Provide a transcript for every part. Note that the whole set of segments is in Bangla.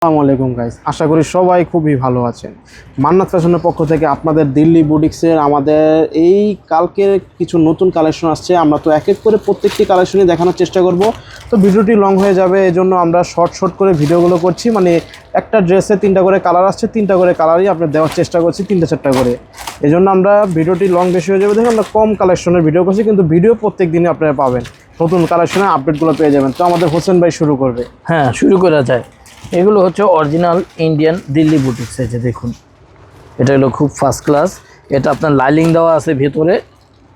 আসসালামু আলাইকুম গাইস, আশা করি সবাই খুবই ভালো আছেন। মান্নাত ফ্যাশনের পক্ষ থেকে আপনাদের দিল্লি বুটিক্সের আমাদের এই কালকে কিছু নতুন কালেকশন আসছে। আমরা তো এক এক করে প্রত্যেকটি কালেকশনই দেখানোর চেষ্টা করব। তো ভিডিওটি লং হয়ে যাবে, এই জন্য আমরা শর্ট করে ভিডিওগুলো করছি। মানে একটা ড্রেসে 3টা করে কালার আসছে, 3টা করে কালারই আপনার দেওয়ার চেষ্টা করছি, 3টা-4টা করে। এই জন্য আমরা ভিডিওটি লং বেশি হয়ে যাবে দেখে আমরা কম কালেকশনের ভিডিও করছি, কিন্তু ভিডিও প্রত্যেক দিনই আপনারা পাবেন, নতুন কালেকশনের আপডেটগুলো পেয়ে যাবেন। তো আমাদের হোসেন ভাই শুরু করবে। হ্যাঁ, শুরু করা যায়। এগুলো হচ্ছে অরিজিনাল ইন্ডিয়ান দিল্লি বুটিক্স। এই যে দেখুন, এটা হলো খুব ফার্স্ট ক্লাস। এটা আপনার লাইলিং দেওয়া আছে ভেতরে,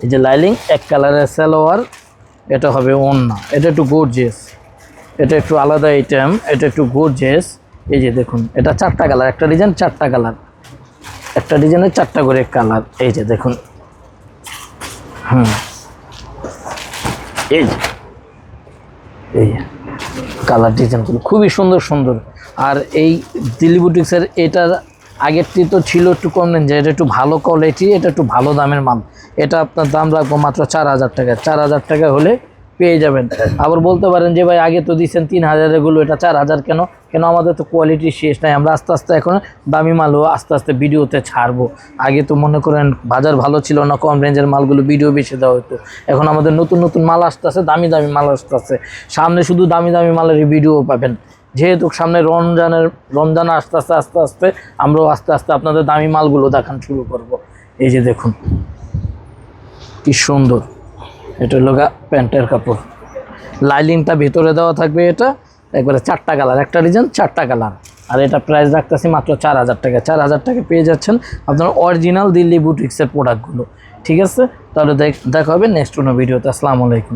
এই যে লাইলিং, এক কালারের সালোয়ার, এটা হবে ওড়না। এটা একটু গর্জিয়াস, এটা একটু আলাদা আইটেম, এটা একটু গর্জিয়াস। এই যে দেখুন, এটা 4টা কালার, একটা ডিজাইন 4টা কালার, একটা ডিজাইনের 4টা করে কালার। এই যে দেখুন, এই যে এই কালার ডিজাইনগুলো খুবই সুন্দর সুন্দর। আর এই দিল্লি বুটিক্সের এটার আগেরটি তো ছিল একটু কম রেঞ্জে, এটা একটু ভালো কোয়ালিটি, এটা একটু ভালো দামের মাল। এটা আপনার দাম রাখবো মাত্র 4000 টাকা। 4000 টাকা হলে পেয়ে যাবেন। আবার বলতে পারেন যে ভাই আগে তো দিচ্ছেন 3000 এগুলো, এটা 4000 কেন? আমাদের তো কোয়ালিটি শেষ নাই। আমরা আস্তে আস্তে এখন দামি মালও আস্তে আস্তে ভিডিওতে ছাড়বো। আগে তো মনে করেন বাজার ভালো ছিল না, কম রেঞ্জের মালগুলো ভিডিও বেশি দেওয়া হতো। এখন আমাদের নতুন নতুন মাল আসতেছে, দামি দামি মাল আসতেছে। সামনে শুধু দামি দামি মালের ভিডিও পাবেন, যেহেতু সামনে রমজান আস্তে আস্তে আমরাও আস্তে আস্তে আপনাদের দামি মালগুলো দেখান শুরু করব। এই যে দেখুন কি সুন্দর, এটা হলো প্যান্টের কাপড়, লাইলিংটা ভিতরে দেওয়া থাকবে। এটা একবারে 4টা কালার, একটা ডিজাইন 4টা কালার। আর এটা প্রাইস রাখতেছি মাত্র 4000 টাকা। 4000 টাকা পেয়ে যাচ্ছেন আপনার অরিজিনাল দিল্লি বুটিক্সের প্রোডাক্টগুলো। ঠিক আছে, তাহলে দেখা হবে নেক্সট কোনো ভিডিওতে। আসসালামু আলাইকুম।